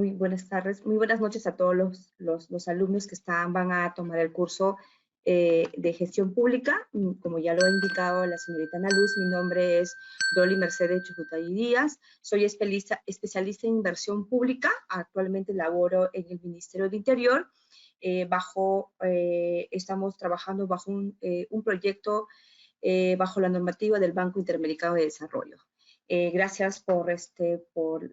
Muy buenas tardes, muy buenas noches a todos los alumnos que van a tomar el curso de gestión pública. Como ya lo ha indicado la señorita Ana Luz, mi nombre es Dolly Mercedes Chujutay Díaz. Soy especialista en inversión pública. Actualmente laboro en el Ministerio de Interior. Estamos trabajando bajo un proyecto bajo la normativa del Banco Interamericano de Desarrollo. Gracias por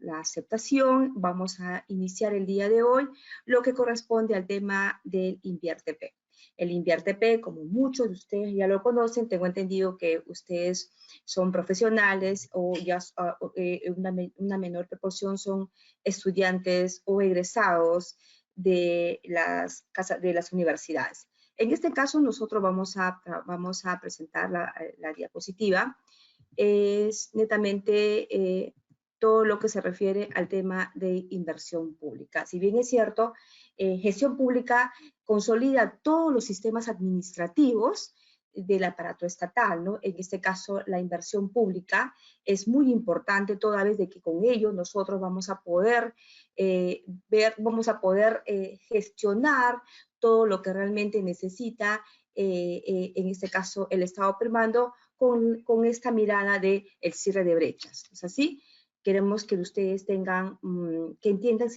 la aceptación. Vamos a iniciar el día de hoy lo que corresponde al tema del INVIERTP. El INVIERTP, como muchos de ustedes ya lo conocen, tengo entendido que ustedes son profesionales o ya una menor proporción son estudiantes o egresados de las universidades. En este caso, nosotros vamos a presentar la diapositiva. Es netamente todo lo que se refiere al tema de inversión pública. Si bien es cierto, gestión pública consolida todos los sistemas administrativos del aparato estatal, ¿no? En este caso, la inversión pública es muy importante, toda vez de que con ello nosotros vamos a poder gestionar todo lo que realmente necesita, en este caso, el Estado primando, con esta mirada de el cierre de brechas. ¿Es así? Queremos que ustedes tengan, que entiendan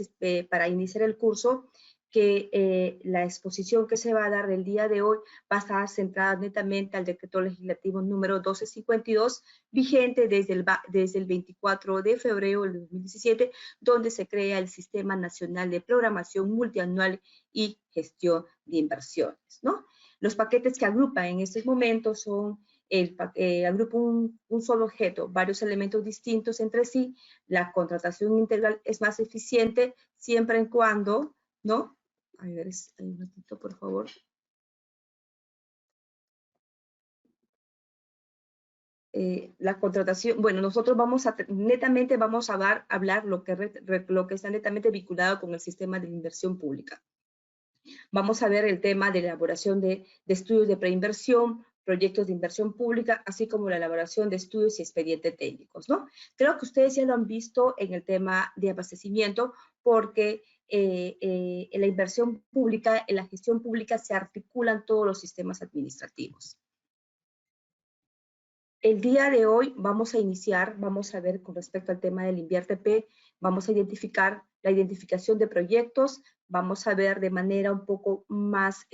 para iniciar el curso que la exposición que se va a dar el día de hoy va a estar centrada netamente al decreto legislativo número 1252, vigente desde el 24 de febrero del 2017, donde se crea el Sistema Nacional de Programación Multianual y Gestión de Inversiones, ¿no? Los paquetes que agrupan en estos momentos son agrupa un solo objeto, varios elementos distintos entre sí. La contratación integral es más eficiente siempre y cuando, ¿no? A ver, un ratito, por favor. La contratación, bueno, nosotros netamente vamos a hablar lo que está netamente vinculado con el sistema de inversión pública. Vamos a ver el tema de la elaboración de estudios de preinversión, proyectos de inversión pública, así como la elaboración de estudios y expedientes técnicos, ¿no? Creo que ustedes ya lo han visto en el tema de abastecimiento, porque en la inversión pública, en la gestión pública, se articulan todos los sistemas administrativos. El día de hoy vamos a ver con respecto al tema del INVIERTP, vamos a identificar la identificación de proyectos, vamos a ver de manera un poco más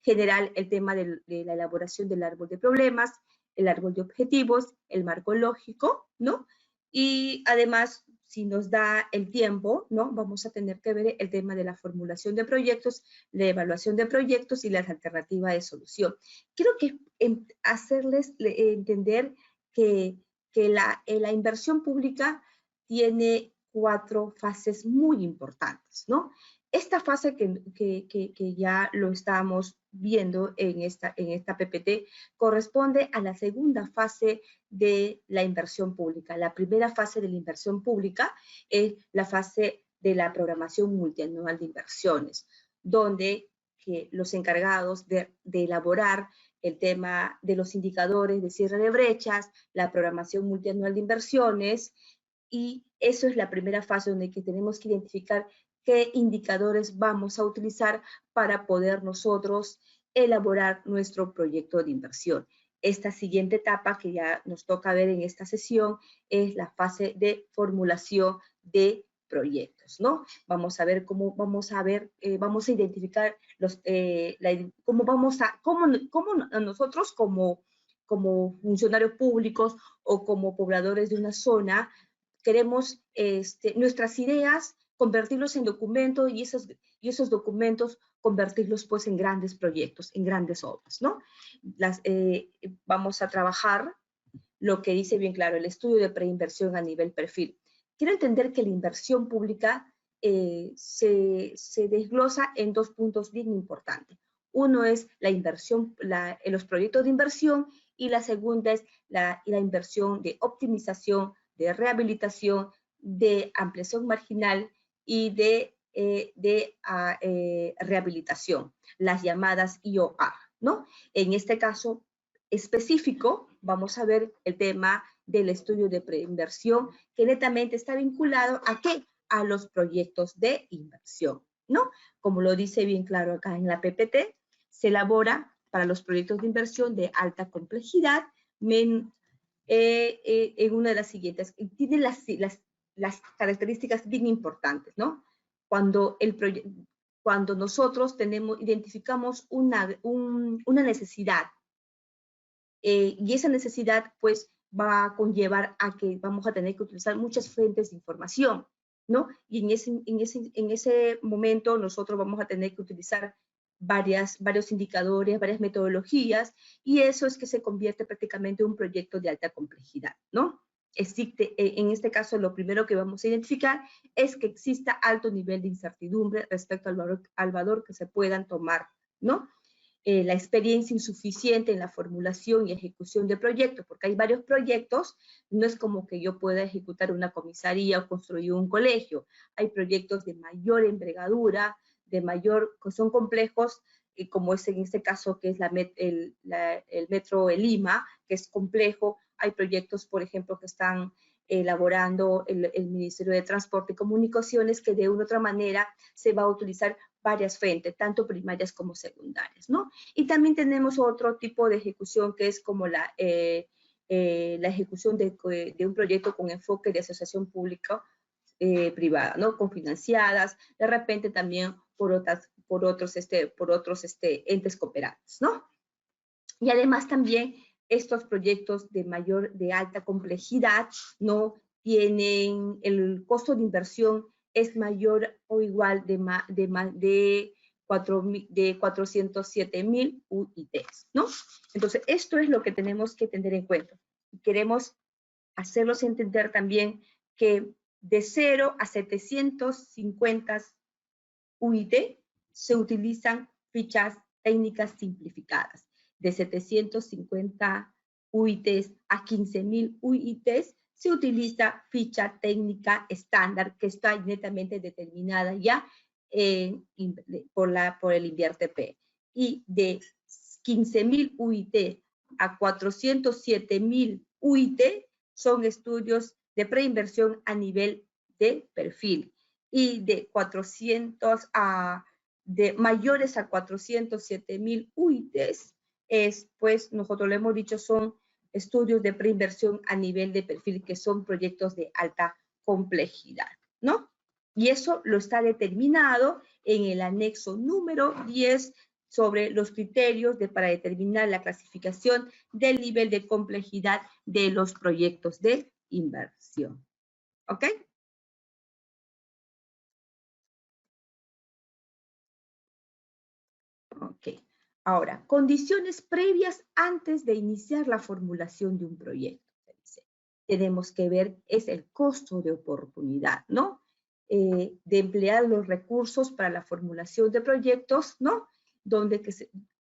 general el tema de la elaboración del árbol de problemas, el árbol de objetivos, el marco lógico, ¿no? Y además, si nos da el tiempo, ¿no? Vamos a tener que ver el tema de la formulación de proyectos, la evaluación de proyectos y las alternativas de solución. Quiero hacerles entender que la inversión pública tiene 4 fases muy importantes, ¿no? Esta fase que ya lo estamos viendo en esta PPT corresponde a la segunda fase de la inversión pública. La primera fase de la inversión pública es la fase de la programación multianual de inversiones, donde los encargados de elaborar el tema de los indicadores de cierre de brechas, la programación multianual de inversiones, y eso es la primera fase donde tenemos que identificar qué indicadores vamos a utilizar para poder nosotros elaborar nuestro proyecto de inversión. Esta siguiente etapa que ya nos toca ver en esta sesión es la fase de formulación de proyectos, ¿no? Vamos a ver vamos a identificar cómo nosotros como funcionarios públicos o como pobladores de una zona queremos nuestras ideas convertirlos en documentos y esos documentos convertirlos pues en grandes proyectos, en grandes obras, ¿no? Vamos a trabajar lo que dice bien claro, el estudio de preinversión a nivel perfil. Quiero entender que la inversión pública se desglosa en 2 puntos bien importantes. Uno es la inversión, los proyectos de inversión, y la segunda es la inversión de optimización, de rehabilitación, de ampliación marginal y de rehabilitación, las llamadas IOR, ¿no? En este caso específico, vamos a ver el tema del estudio de preinversión, que netamente está vinculado a ¿qué? a los proyectos de inversión, ¿no? Como lo dice bien claro acá en la PPT, se elabora para los proyectos de inversión de alta complejidad en una de las siguientes. Tiene las características bien importantes, ¿no? Cuando nosotros identificamos una necesidad, y esa necesidad, pues, va a conllevar a que vamos a tener que utilizar muchas fuentes de información, ¿no? Y en ese momento nosotros vamos a tener que utilizar varios indicadores, varias metodologías, y eso es que se convierte prácticamente en un proyecto de alta complejidad, ¿no? En este caso, lo primero que vamos a identificar es que exista alto nivel de incertidumbre respecto al valor que se puedan tomar, ¿no? La experiencia insuficiente en la formulación y ejecución de proyectos, porque hay varios proyectos, no es como que yo pueda ejecutar una comisaría o construir un colegio, hay proyectos de mayor envergadura, que son complejos, como es en este caso que es el Metro de Lima, que es complejo. Hay proyectos, por ejemplo, que están elaborando el Ministerio de Transporte y Comunicaciones, que de una u otra manera se va a utilizar varias fuentes, tanto primarias como secundarias, ¿no? Y también tenemos otro tipo de ejecución que es como la ejecución de un proyecto con enfoque de asociación pública privada, ¿no? Confinanciadas, de repente también por otros entes cooperantes, ¿no? Y además también estos proyectos de alta complejidad, ¿no? Tienen el costo de inversión es mayor o igual de 407,000 UITs, ¿no? Entonces, esto es lo que tenemos que tener en cuenta. Y queremos hacerlos entender también que de 0 a 750 UIT se utilizan fichas técnicas simplificadas. De 750 UITs a 15,000 UITs se utiliza ficha técnica estándar que está netamente determinada ya por el INVIERTP. Y de 15,000 UIT a 407,000 UIT son estudios de preinversión a nivel de perfil. Y de mayores a 407,000 UITs, pues nosotros lo hemos dicho, son estudios de preinversión a nivel de perfil, que son proyectos de alta complejidad, ¿no? Y eso lo está determinado en el anexo número 10 sobre los criterios para determinar la clasificación del nivel de complejidad de los proyectos de inversión. ¿Ok? Ok. Ahora, condiciones previas antes de iniciar la formulación de un proyecto. Tenemos que ver es el costo de oportunidad, ¿no? De emplear los recursos para la formulación de proyectos, ¿no?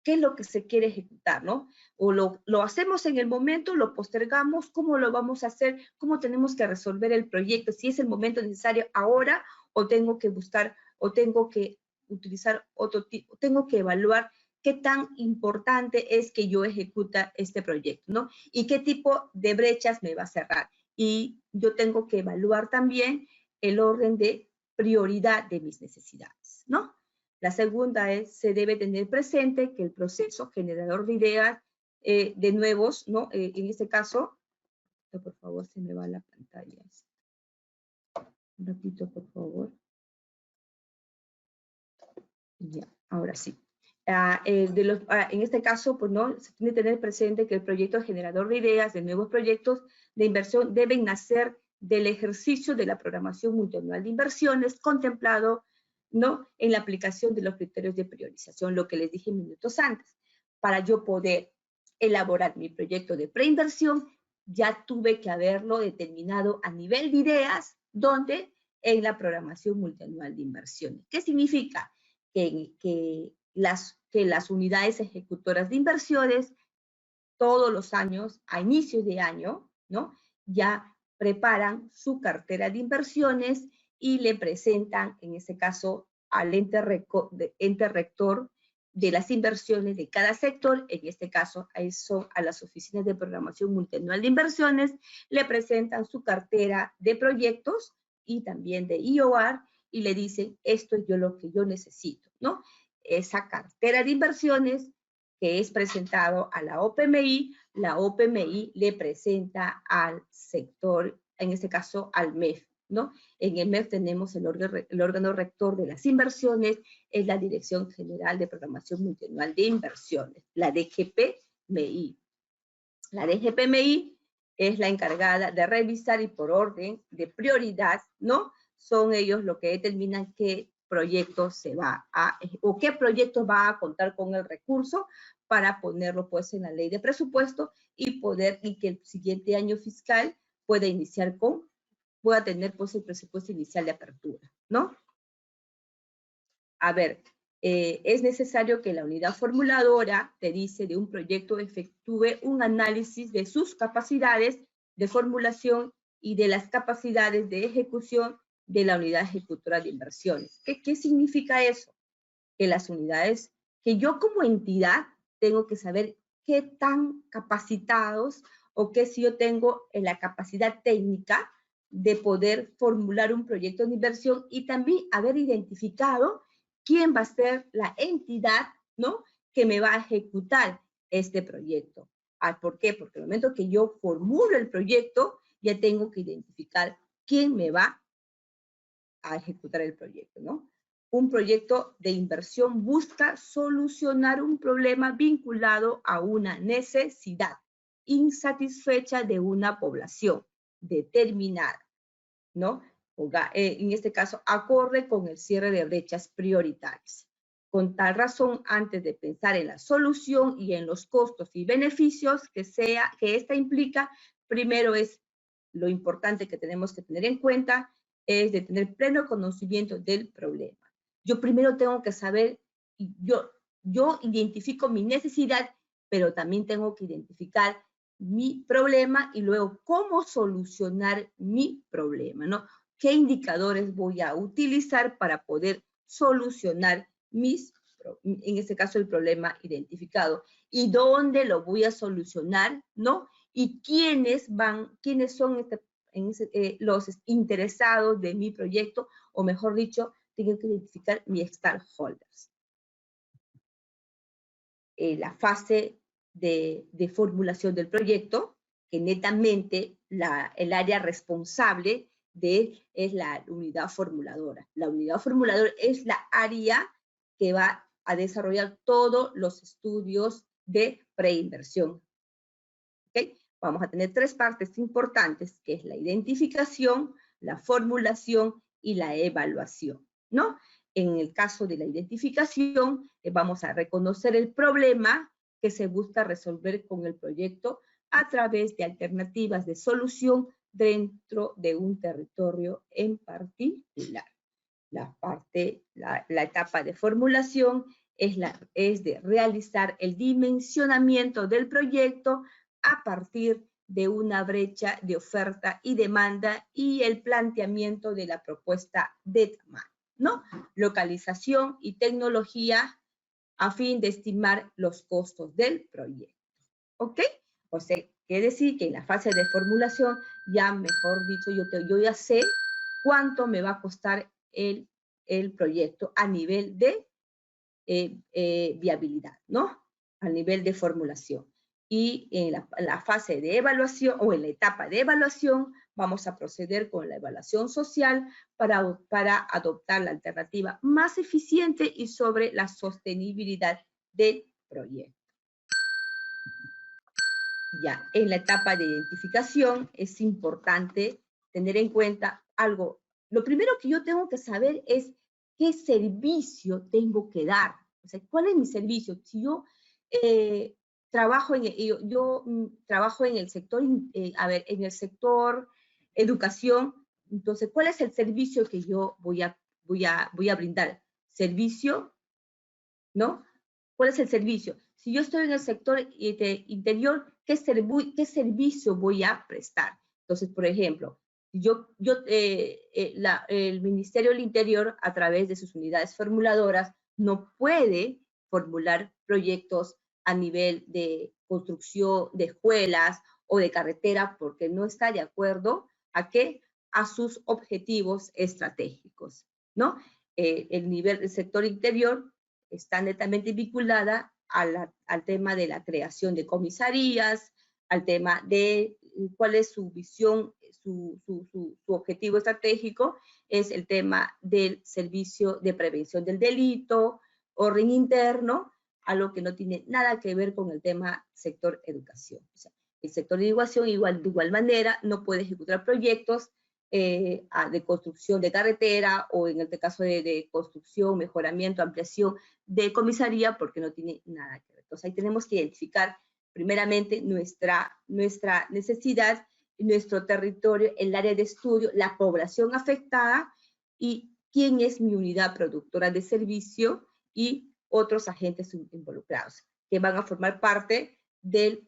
¿Qué es lo que se quiere ejecutar, ¿no? O lo hacemos en el momento, lo postergamos, ¿cómo lo vamos a hacer? ¿Cómo tenemos que resolver el proyecto? Si es el momento necesario ahora, o tengo que buscar, o tengo que utilizar otro tipo, tengo que evaluar qué tan importante es que yo ejecute este proyecto, ¿no? Y qué tipo de brechas me va a cerrar. Y yo tengo que evaluar también el orden de prioridad de mis necesidades, ¿no? La segunda es, se debe tener presente que el proceso generador de ideas de nuevos, ¿no? En este caso, por favor, se me va la pantalla. Un ratito, por favor. Ya, ahora sí. En este caso, pues no, se tiene que tener presente que el proyecto generador de ideas de nuevos proyectos de inversión deben nacer del ejercicio de la programación multianual de inversiones contemplado, ¿no?, en la aplicación de los criterios de priorización, lo que les dije minutos antes. Para yo poder elaborar mi proyecto de preinversión, ya tuve que haberlo determinado a nivel de ideas, donde en la programación multianual de inversiones. ¿Qué significa? Que las unidades ejecutoras de inversiones todos los años, a inicios de año, ¿no?, ya preparan su cartera de inversiones y le presentan, en este caso, al ente rector de las inversiones de cada sector, en este caso a las oficinas de programación multianual de inversiones, le presentan su cartera de proyectos y también de IOR, y le dicen, esto es lo que yo necesito, ¿no? Esa cartera de inversiones que es presentado a la OPMI le presenta al sector, en este caso al MEF, ¿no? En el MEF tenemos el órgano rector de las inversiones, es la Dirección General de Programación Multianual de Inversiones, la DGPMI. La DGPMI es la encargada de revisar y por orden de prioridad, ¿no? Son ellos los que determinan qué proyecto se va a, o qué proyecto va a contar con el recurso para ponerlo pues en la ley de presupuesto y que el siguiente año fiscal pueda tener pues el presupuesto inicial de apertura, ¿no? A ver, es necesario que la unidad formuladora, te dice, de un proyecto efectúe un análisis de sus capacidades de formulación y de las capacidades de ejecución de la unidad ejecutora de inversiones. ¿Qué significa eso? Que las unidades, que yo como entidad tengo que saber qué tan capacitados o qué si yo tengo en la capacidad técnica de poder formular un proyecto de inversión y también haber identificado quién va a ser la entidad, ¿no?, que me va a ejecutar este proyecto. ¿Por qué? Porque al momento que yo formulo el proyecto, ya tengo que identificar quién me va a ejecutar el proyecto, ¿no? Un proyecto de inversión busca solucionar un problema vinculado a una necesidad insatisfecha de una población determinada, ¿no? En este caso, acorde con el cierre de brechas prioritarias. Con tal razón, antes de pensar en la solución y en los costos y beneficios que esta implica, primero es lo importante que tenemos que tener en cuenta, es de tener pleno conocimiento del problema. Yo primero tengo que saber, yo identifico mi necesidad, pero también tengo que identificar mi problema y luego cómo solucionar mi problema, ¿no? ¿Qué indicadores voy a utilizar para poder solucionar en este caso, el problema identificado? ¿Y dónde lo voy a solucionar, no? ¿Y quiénes son los interesados de mi proyecto? O mejor dicho, tengo que identificar mis stakeholders. La fase de formulación del proyecto, que netamente el área responsable es la unidad formuladora. La unidad formuladora es la área que va a desarrollar todos los estudios de preinversión. ¿Okay? Vamos a tener tres partes importantes, que es la identificación, la formulación y la evaluación, ¿no? En el caso de la identificación, vamos a reconocer el problema que se busca resolver con el proyecto a través de alternativas de solución dentro de un territorio en particular. La etapa de formulación es de realizar el dimensionamiento del proyecto a partir de una brecha de oferta y demanda y el planteamiento de la propuesta de tamaño, ¿no? Localización y tecnología a fin de estimar los costos del proyecto. ¿Ok? O sea, quiere decir que en la fase de formulación, ya mejor dicho, yo ya sé cuánto me va a costar el proyecto a nivel de viabilidad, ¿no? A nivel de formulación. Y en la fase de evaluación o en la etapa de evaluación vamos a proceder con la evaluación social para adoptar la alternativa más eficiente y sobre la sostenibilidad del proyecto. Ya, en la etapa de identificación es importante tener en cuenta algo. Lo primero que yo tengo que saber es qué servicio tengo que dar. O sea, ¿cuál es mi servicio? Si yo trabajo en el sector, en el sector educación, entonces, ¿cuál es el servicio que yo voy a brindar? ¿Servicio? ¿No? ¿Cuál es el servicio? Si yo estoy en el sector interior, ¿qué servicio voy a prestar? Entonces, por ejemplo, el Ministerio del Interior, a través de sus unidades formuladoras, no puede formular proyectos a nivel de construcción de escuelas o de carretera porque no está de acuerdo a qué? a sus objetivos estratégicos, ¿no? El nivel del sector interior está netamente vinculada al tema de la creación de comisarías, al tema de cuál es su visión, su objetivo estratégico, es el tema del servicio de prevención del delito, orden interno, algo que no tiene nada que ver con el tema sector educación. O sea, el sector de educación de igual manera no puede ejecutar proyectos de construcción de carretera o en este caso de construcción, mejoramiento, ampliación de comisaría porque no tiene nada que ver. Entonces ahí tenemos que identificar primeramente nuestra necesidad, nuestro territorio, el área de estudio, la población afectada y quién es mi unidad productora de servicio y otros agentes involucrados que van a formar parte de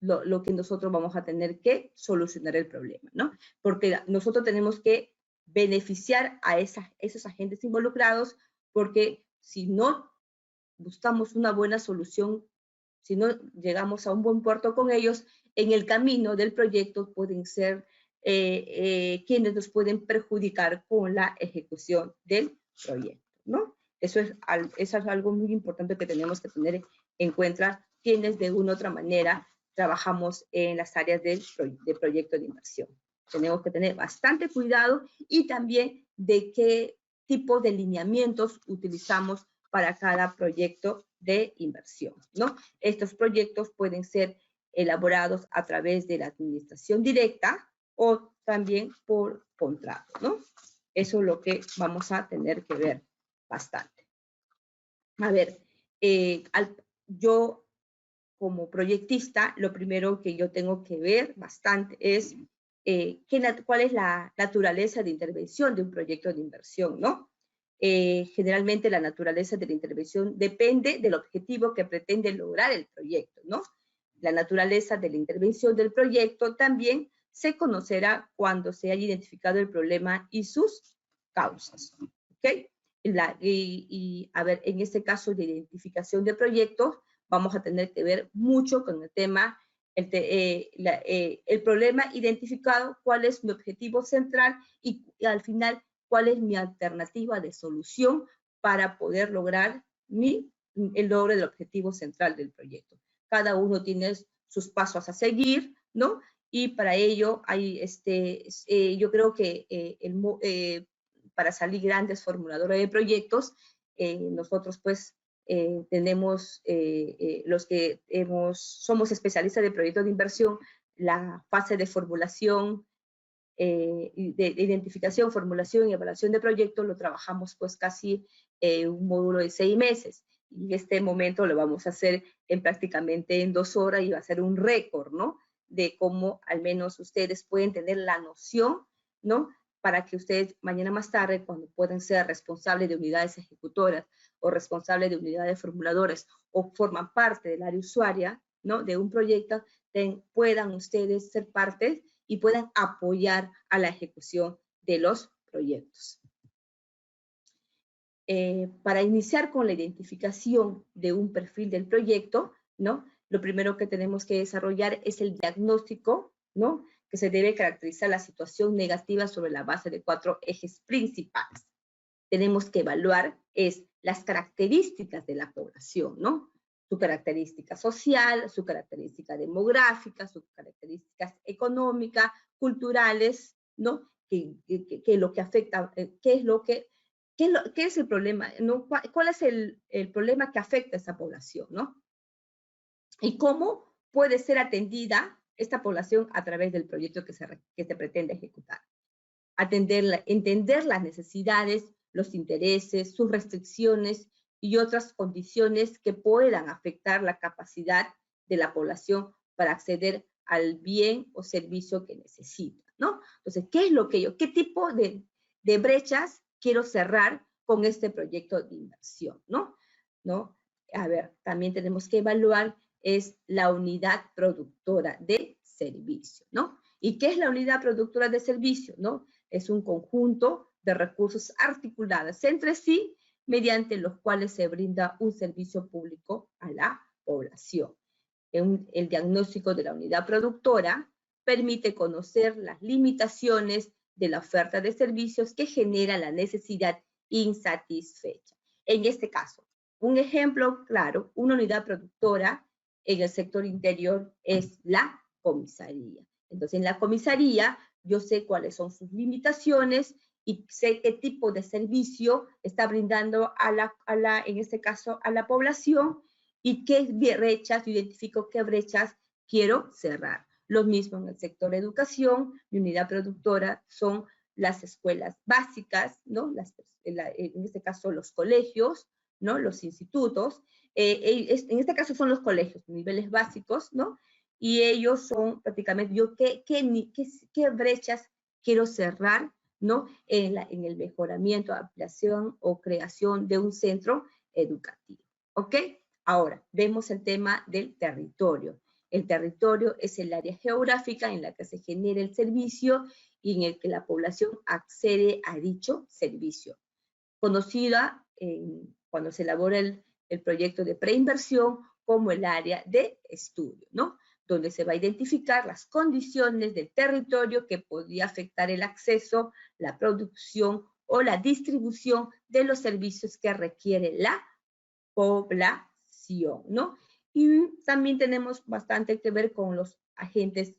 lo que nosotros vamos a tener que solucionar el problema, ¿no? Porque nosotros tenemos que beneficiar a esos agentes involucrados porque si no buscamos una buena solución, si no llegamos a un buen puerto con ellos, en el camino del proyecto pueden ser quienes nos pueden perjudicar con la ejecución del proyecto, ¿no? Eso es algo muy importante que tenemos que tener en cuenta quienes de una u otra manera trabajamos en las áreas de proyecto de inversión. Tenemos que tener bastante cuidado y también de qué tipo de lineamientos utilizamos para cada proyecto de inversión, ¿no? Estos proyectos pueden ser elaborados a través de la administración directa o también por contrato, ¿no? Eso es lo que vamos a tener que ver bastante. A ver, yo como proyectista, lo primero que yo tengo que ver bastante es cuál es la naturaleza de intervención de un proyecto de inversión, ¿no? Generalmente la naturaleza de la intervención depende del objetivo que pretende lograr el proyecto, ¿no? La naturaleza de la intervención del proyecto también se conocerá cuando se haya identificado el problema y sus causas, ¿ok? A ver, en este caso de identificación de proyectos, vamos a tener que ver mucho con el tema, el problema identificado, cuál es mi objetivo central y al final cuál es mi alternativa de solución para poder lograr el logro del objetivo central del proyecto. Cada uno tiene sus pasos a seguir, ¿no? Y para ello hay, yo creo que para salir grandes formuladores de proyectos, nosotros pues tenemos, los que somos especialistas de proyectos de inversión, la fase de formulación, de identificación, formulación y evaluación de proyectos, lo trabajamos pues casi un módulo de 6 meses. Y en este momento lo vamos a hacer prácticamente en 2 horas y va a ser un récord, ¿no? De cómo al menos ustedes pueden tener la noción, ¿no? Para que ustedes mañana más tarde, cuando puedan ser responsables de unidades ejecutoras o responsables de unidades formuladoras o forman parte del área usuaria, ¿no? De un proyecto, puedan ustedes ser parte y puedan apoyar a la ejecución de los proyectos. Para iniciar con la identificación de un perfil del proyecto, ¿no? Lo primero que tenemos que desarrollar es el diagnóstico, ¿no? Que se debe caracterizar la situación negativa sobre la base de 4 ejes principales. Tenemos que evaluar las características de la población, ¿no? Su característica social, su característica demográfica, sus características económicas, culturales, ¿no? Que lo que afecta, ¿qué es el problema? ¿No? ¿Cuál es el problema que afecta a esa población, ¿no? Y cómo puede ser atendida esta población a través del proyecto que se pretende ejecutar. Entender las necesidades, los intereses, sus restricciones y otras condiciones que puedan afectar la capacidad de la población para acceder al bien o servicio que necesita, ¿no? Entonces, ¿qué tipo de brechas quiero cerrar con este proyecto de inversión, ¿no? A ver, también tenemos que evaluar la unidad productora de servicio, ¿no? ¿Y qué es la unidad productora de servicio, no? Es un conjunto de recursos articulados entre sí mediante los cuales se brinda un servicio público a la población. El diagnóstico de la unidad productora permite conocer las limitaciones de la oferta de servicios que genera la necesidad insatisfecha. En este caso, un ejemplo claro, una unidad productora en el sector interior es la comisaría. Entonces, en la comisaría yo sé cuáles son sus limitaciones y sé qué tipo de servicio está brindando en este caso, a la población y qué brechas, identifico qué brechas quiero cerrar. Lo mismo en el sector educación, mi unidad productora son las escuelas básicas, ¿no? En este caso los colegios, ¿no? Los institutos, en este caso son los colegios, niveles básicos, ¿no? Y ellos son prácticamente, yo qué brechas quiero cerrar, ¿no? En el mejoramiento, ampliación o creación de un centro educativo, ¿ok? Ahora, vemos el tema del territorio. El territorio es el área geográfica en la que se genera el servicio y en el que la población accede a dicho servicio. Conocida cuando se elabora el proyecto de preinversión como el área de estudio, ¿no? Donde se va a identificar las condiciones del territorio que podría afectar el acceso, la producción o la distribución de los servicios que requiere la población, ¿no? Y también tenemos bastante que ver con los agentes,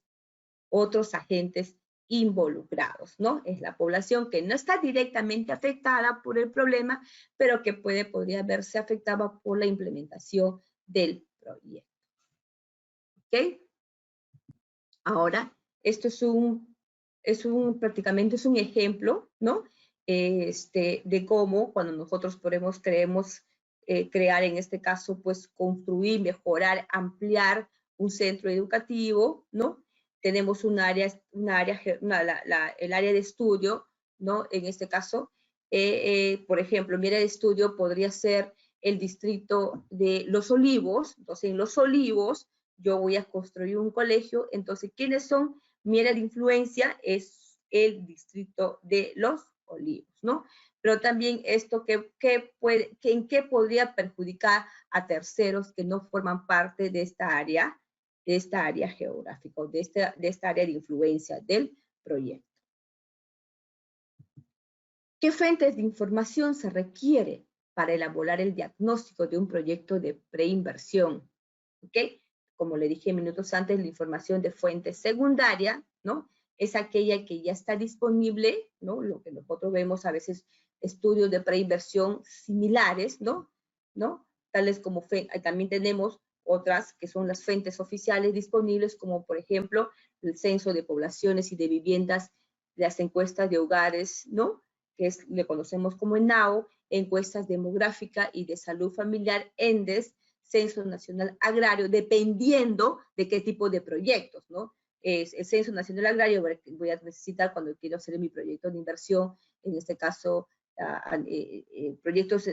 otros agentes involucrados, ¿no? Es la población que no está directamente afectada por el problema, pero que podría verse afectada por la implementación del proyecto. ¿Ok? Ahora, esto prácticamente es un ejemplo, ¿no? De cómo cuando nosotros queremos crear, en este caso, pues construir, mejorar, ampliar un centro educativo, ¿no? Tenemos el área de estudio, ¿no? En este caso, por ejemplo, mi área de estudio podría ser el distrito de Los Olivos. Entonces, en Los Olivos yo voy a construir un colegio. Entonces, ¿quiénes son? Mi área de influencia es el distrito de Los Olivos, ¿no? Pero también esto, ¿en qué podría perjudicar a terceros que no forman parte de esta área geográfica, de esta área de influencia del proyecto? ¿Qué fuentes de información se requiere para elaborar el diagnóstico de un proyecto de preinversión? ¿Ok? Como le dije minutos antes, la información de fuente secundaria, ¿no? Es aquella que ya está disponible, ¿no? Lo que nosotros vemos a veces, estudios de preinversión similares, ¿no? Tales como, también tenemos otras que son las fuentes oficiales disponibles, como por ejemplo, el censo de poblaciones y de viviendas, las encuestas de hogares, ¿no? Le conocemos como ENAO, encuestas demográficas y de salud familiar, ENDES, Censo Nacional Agrario, dependiendo de qué tipo de proyectos, ¿no? El Censo Nacional Agrario voy a necesitar cuando quiero hacer mi proyecto de inversión, en este caso, proyectos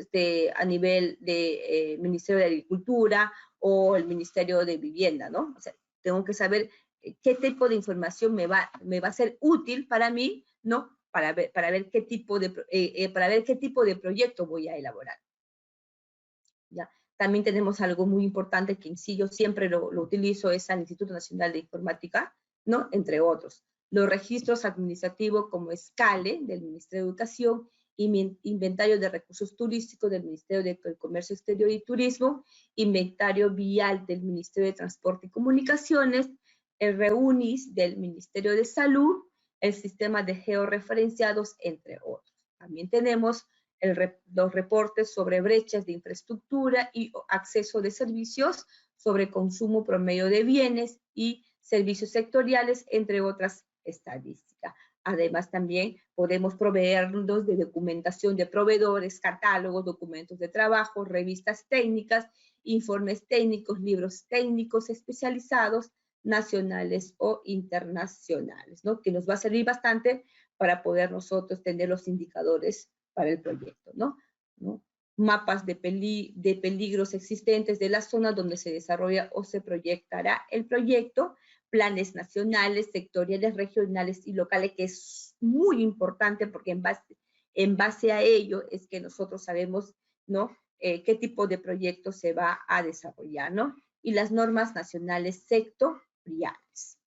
a nivel de Ministerio de Agricultura o el Ministerio de Vivienda, ¿no? O sea, tengo que saber qué tipo de información me va a ser útil para mí, ¿no? Para ver qué tipo de proyecto voy a elaborar. ¿Ya? También tenemos algo muy importante que en sí yo siempre lo utilizo, es al Instituto Nacional de Informática, ¿no? Entre otros. Los registros administrativos como SCALE del Ministerio de Educación, inventario de recursos turísticos del Ministerio de Comercio Exterior y Turismo, inventario vial del Ministerio de Transporte y Comunicaciones, el REUNIS del Ministerio de Salud, el sistema de georreferenciados, entre otros. También tenemos los reportes sobre brechas de infraestructura y acceso de servicios, sobre consumo promedio de bienes y servicios sectoriales, entre otras estadísticas. Además, también podemos proveernos de documentación de proveedores, catálogos, documentos de trabajo, revistas técnicas, informes técnicos, libros técnicos especializados, nacionales o internacionales, ¿no? Que nos va a servir bastante para poder nosotros tener los indicadores para el proyecto, ¿no? Mapas de peligros existentes de la zona donde se desarrolla o se proyectará el proyecto, planes nacionales, sectoriales, regionales y locales, que es muy importante porque en base a ello es que nosotros sabemos, ¿no? Qué tipo de proyecto se va a desarrollar, ¿no? Y las normas nacionales sectoriales.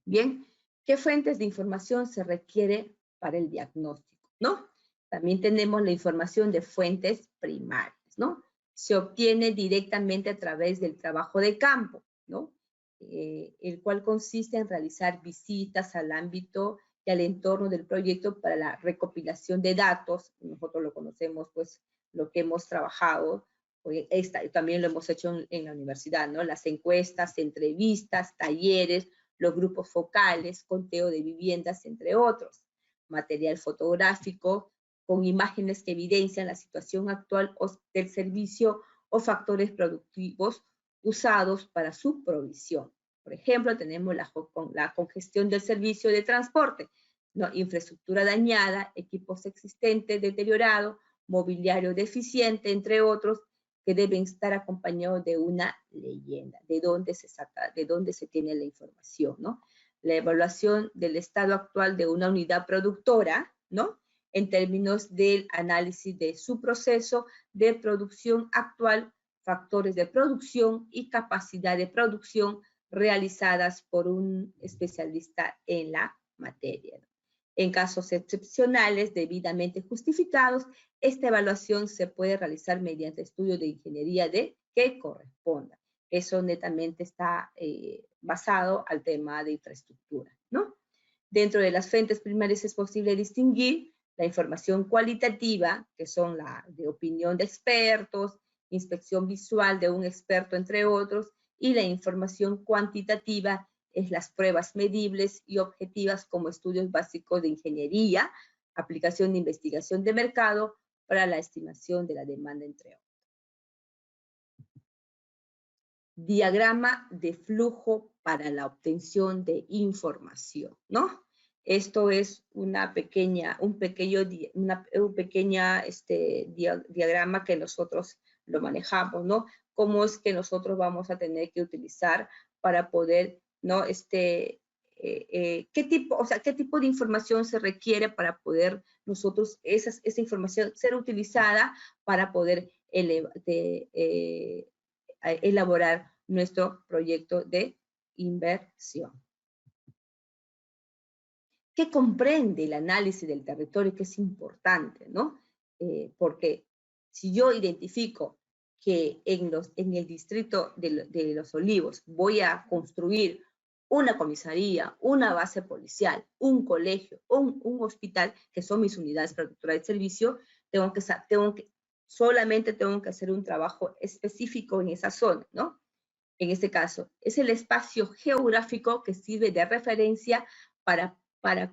Bien, ¿Qué fuentes de información se requiere para el diagnóstico, ¿no? También tenemos la información de fuentes primarias, ¿no? Se obtiene directamente a través del trabajo de campo, ¿no? El cual consiste en realizar visitas al ámbito y al entorno del proyecto para la recopilación de datos. Nosotros lo conocemos, pues, lo que hemos trabajado, también lo hemos hecho en la universidad, ¿no? Las encuestas, entrevistas, talleres, los grupos focales, conteo de viviendas, entre otros. Material fotográfico con imágenes que evidencian la situación actual del servicio o factores productivos usados para su provisión. Por ejemplo, tenemos la congestión del servicio de transporte, ¿no? Infraestructura dañada, equipos existentes deteriorados, mobiliario deficiente, entre otros, que deben estar acompañados de una leyenda, de dónde se saca, de dónde se tiene la información, ¿no? La evaluación del estado actual de una unidad productora, ¿no? En términos del análisis de su proceso de producción actual, factores de producción y capacidad de producción realizadas por un especialista en la materia, ¿no? En casos excepcionales debidamente justificados, esta evaluación se puede realizar mediante estudios de ingeniería que corresponda. Eso netamente está basado al tema de infraestructura, ¿no? Dentro de las fuentes primarias es posible distinguir la información cualitativa, que son la de opinión de expertos, inspección visual de un experto, entre otros, y la información cuantitativa es las pruebas medibles y objetivas como estudios básicos de ingeniería, aplicación de investigación de mercado para la estimación de la demanda, entre otros. Diagrama de flujo para la obtención de información, ¿no? Esto es un pequeño diagrama que nosotros lo manejamos, ¿no? Cómo es que nosotros vamos a tener que utilizar para poder, ¿no? ¿Qué tipo de información se requiere para poder nosotros, esa información ser utilizada para poder elaborar nuestro proyecto de inversión? ¿Qué comprende el análisis del territorio? Que es importante, ¿no? Porque si yo identifico que en el distrito de Los Olivos voy a construir una comisaría, una base policial, un colegio, un hospital, que son mis unidades productoras de servicio, solamente tengo que hacer un trabajo específico en esa zona, ¿no? En este caso, es el espacio geográfico que sirve de referencia para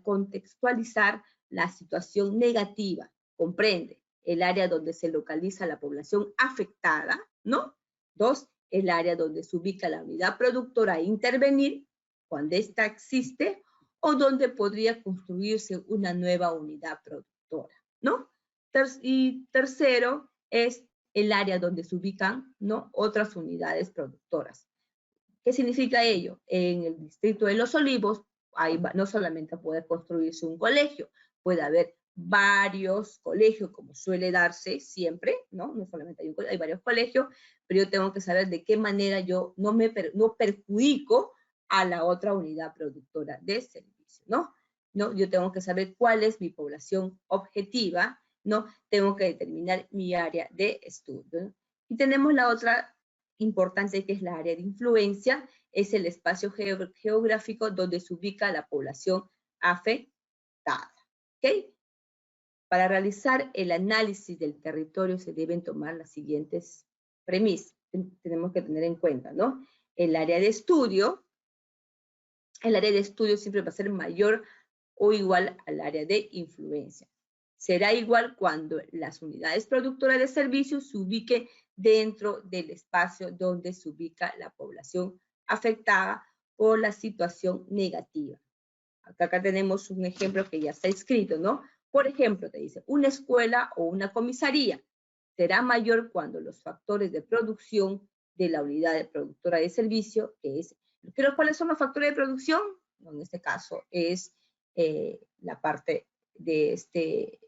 contextualizar la situación negativa. Comprende el área donde se localiza la población afectada, ¿no? 2, el área donde se ubica la unidad productora a intervenir cuando ésta existe o donde podría construirse una nueva unidad productora, ¿no? Y tercero es el área donde se ubican, ¿no?, otras unidades productoras. ¿Qué significa ello? En el distrito de Los Olivos, no solamente puede construirse un colegio, puede haber varios colegios, como suele darse siempre, ¿no? No solamente hay un colegio, hay varios colegios, pero yo tengo que saber de qué manera yo no perjudico a la otra unidad productora de servicio, ¿no? Yo tengo que saber cuál es mi población objetiva, ¿no? Tengo que determinar mi área de estudio, ¿no? Y tenemos la otra importante, que es la área de influencia, es el espacio geográfico donde se ubica la población afectada, ¿ok? Para realizar el análisis del territorio se deben tomar las siguientes premisas. Tenemos que tener en cuenta, ¿no? El área de estudio siempre va a ser mayor o igual al área de influencia. Será igual cuando las unidades productoras de servicios se ubiquen dentro del espacio donde se ubica la población afectada por la situación negativa. Acá tenemos un ejemplo que ya está escrito, ¿no? Por ejemplo, te dice, una escuela o una comisaría será mayor cuando los factores de producción de la unidad productora de servicio, ¿cuáles son los factores de producción? En este caso es la parte de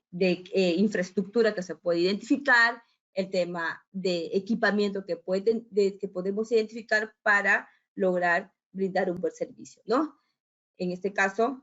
infraestructura que se puede identificar, el tema de equipamiento que podemos identificar para lograr brindar un buen servicio, ¿no? en este caso,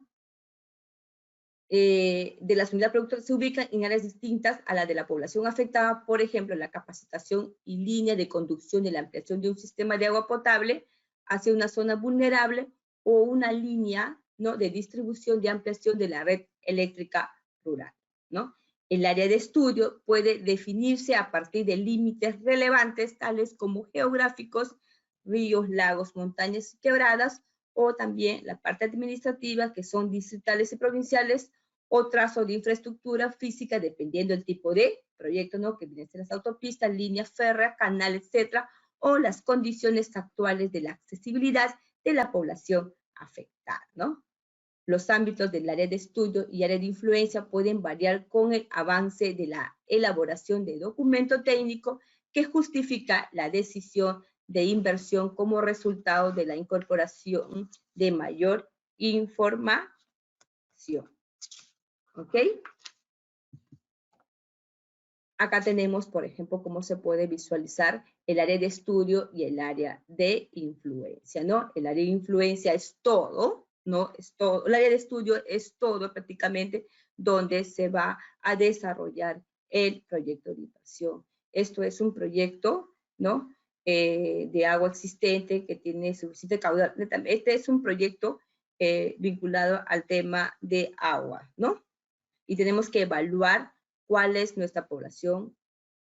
de las unidades productoras se ubican en áreas distintas a la de la población afectada, por ejemplo, la capacitación y línea de conducción de la ampliación de un sistema de agua potable hacia una zona vulnerable o una línea, ¿no?, de distribución de ampliación de la red eléctrica rural, ¿no? El área de estudio puede definirse a partir de límites relevantes, tales como geográficos, ríos, lagos, montañas y quebradas, o también la parte administrativa, que son distritales y provinciales, o trazo de infraestructura física, dependiendo del tipo de proyecto, ¿no?, que vienen a ser las autopistas, líneas férreas, canales, etcétera, o las condiciones actuales de la accesibilidad de la población afectada, ¿no? Los ámbitos del área de estudio y área de influencia pueden variar con el avance de la elaboración de documento técnico que justifica la decisión de inversión como resultado de la incorporación de mayor información. ¿Ok? Acá tenemos, por ejemplo, cómo se puede visualizar el área de estudio y el área de influencia, ¿no? El área de influencia es todo, ¿no? Es todo. El área de estudio es todo prácticamente donde se va a desarrollar el proyecto de inversión. Esto es un proyecto, ¿no?, de agua existente que tiene suficiente caudal. Este es un proyecto vinculado al tema de agua, ¿no? Y tenemos que evaluar cuál es nuestra población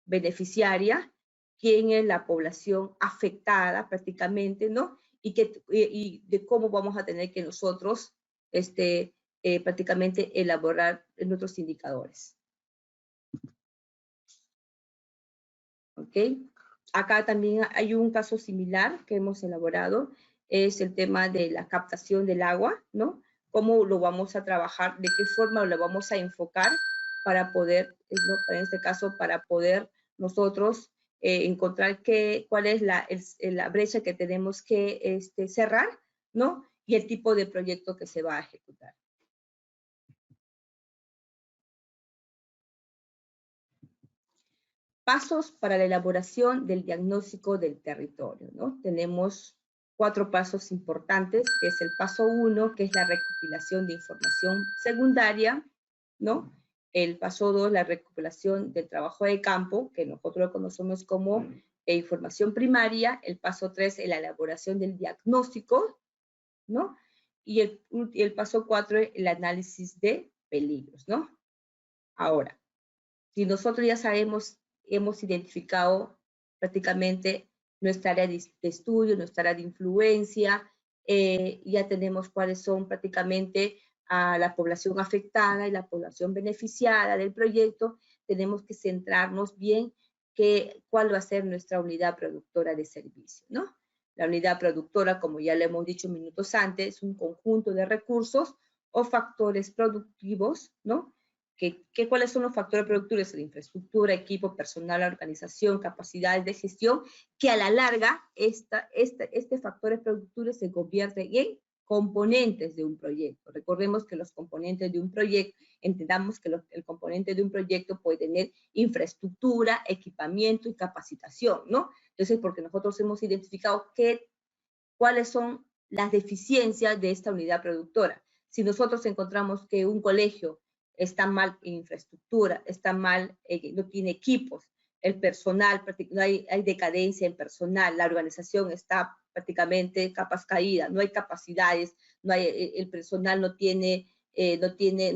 beneficiaria, quién es la población afectada prácticamente, ¿no? Y de cómo vamos a tener que nosotros prácticamente elaborar nuestros indicadores. ¿Ok? Acá también hay un caso similar que hemos elaborado, es el tema de la captación del agua, ¿no? Cómo lo vamos a trabajar, de qué forma lo vamos a enfocar para poder, ¿no?, en este caso, para poder nosotros encontrar cuál es la brecha que tenemos que cerrar, ¿no? Y el tipo de proyecto que se va a ejecutar. Pasos para la elaboración del diagnóstico del territorio, ¿no? Tenemos 4 pasos importantes, que es el paso 1, que es la recopilación de información secundaria, ¿no? El paso 2, la recopilación del trabajo de campo, que nosotros lo conocemos como información primaria. El paso 3, la elaboración del diagnóstico, ¿no? Y el paso 4, el análisis de peligros, ¿no? Ahora, si nosotros ya hemos identificado prácticamente nuestra área de estudio, nuestra área de influencia, ya tenemos cuáles son prácticamente a la población afectada y la población beneficiada del proyecto, tenemos que centrarnos bien cuál va a ser nuestra unidad productora de servicio, ¿no? La unidad productora, como ya le hemos dicho minutos antes, es un conjunto de recursos o factores productivos, ¿no? ¿Cuáles son los factores productivos? La infraestructura, equipo, personal, organización, capacidades de gestión, que a la larga estos factores productivos se convierten en componentes de un proyecto. Recordemos que los componentes de un proyecto, entendamos que el componente de un proyecto puede tener infraestructura, equipamiento y capacitación, ¿no? Entonces, porque nosotros hemos identificado cuáles son las deficiencias de esta unidad productora. Si nosotros encontramos que un colegio está mal en infraestructura, está mal, no tiene equipos, el personal, hay decadencia en personal, la organización está prácticamente capas caídas, no hay capacidades, el personal no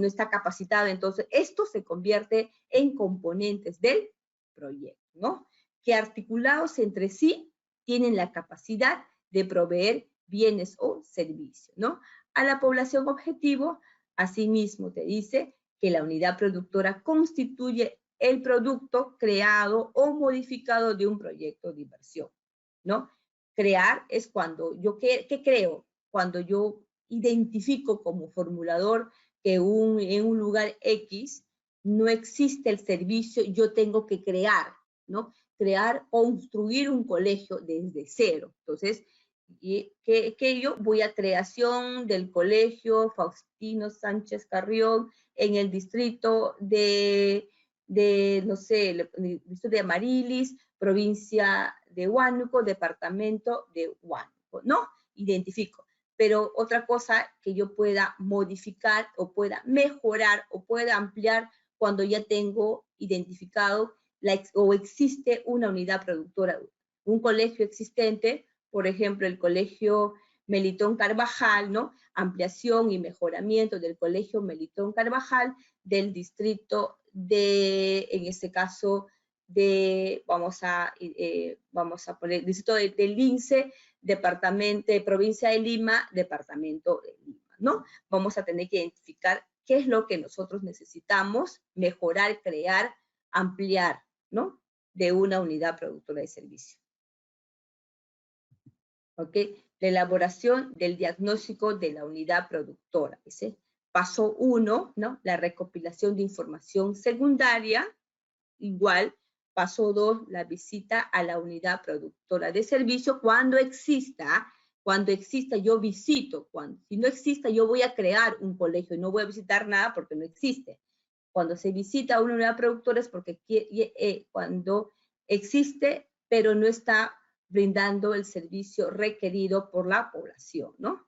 está capacitado, entonces esto se convierte en componentes del proyecto, ¿no? Que articulados entre sí tienen la capacidad de proveer bienes o servicios, ¿no? A la población objetivo, asimismo, te dice que la unidad productora constituye el producto creado o modificado de un proyecto de inversión, ¿no? Crear es cuando ¿qué creo? Cuando yo identifico como formulador que en un lugar X no existe el servicio, yo tengo que crear, ¿no? Construir un colegio desde cero. Entonces, que yo voy a creación del colegio Faustino Sánchez Carrión en el distrito no sé, el distrito de Amarilis, provincia de Huánuco, departamento de Huánuco, ¿no? Identifico. pero otra cosa que yo pueda modificar o pueda mejorar o pueda ampliar cuando ya tengo identificado o existe una unidad productora, un colegio existente, por ejemplo, el colegio Melitón Carvajal, ¿no? Ampliación y mejoramiento del colegio Melitón Carvajal del distrito de, en este caso, de, vamos a poner, distrito del Lince, departamento, provincia de Lima, departamento de Lima, ¿no? Vamos a tener que identificar qué es lo que nosotros necesitamos mejorar, crear, ampliar, ¿no? De una unidad productora de servicio. ¿Ok? La elaboración del diagnóstico de la unidad productora. ¿Sí? Paso 1, ¿no? La recopilación de información secundaria. Igual, paso 2, la visita a la unidad productora de servicio. Cuando exista yo visito. Si no exista, yo voy a crear un colegio y no voy a visitar nada porque no existe. Cuando se visita una unidad productora es porque cuando existe, pero no está brindando el servicio requerido por la población, ¿no?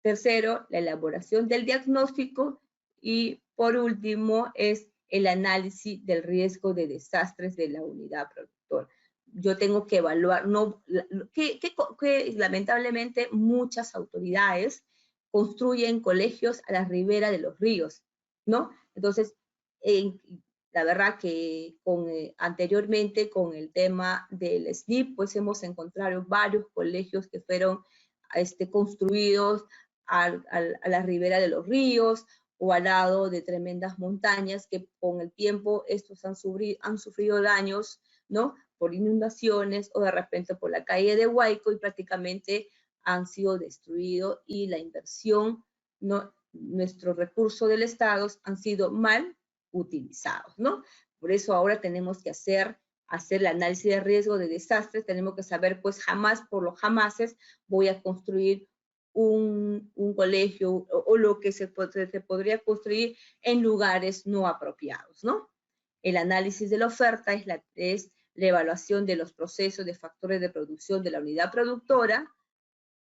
Tercero, la elaboración del diagnóstico y por último es el análisis del riesgo de desastres de la unidad productora. Yo tengo que evaluar, que lamentablemente muchas autoridades construyen colegios a la ribera de los ríos, ¿no? Entonces, la verdad que anteriormente con el tema del SNIP, pues hemos encontrado varios colegios que fueron construidos a la ribera de los ríos o al lado de tremendas montañas que con el tiempo estos han sufrido daños, ¿no? Por inundaciones o de repente por la caída de Huayco y prácticamente han sido destruidos y la inversión, ¿no? Nuestros recursos del Estado han sido mal utilizados, ¿no? Por eso ahora tenemos que hacer el análisis de riesgo de desastres, tenemos que saber, pues jamás por los jamases voy a construir un colegio o lo que se podría construir en lugares no apropiados, ¿no? El análisis de la oferta es la evaluación de los procesos de factores de producción de la unidad productora.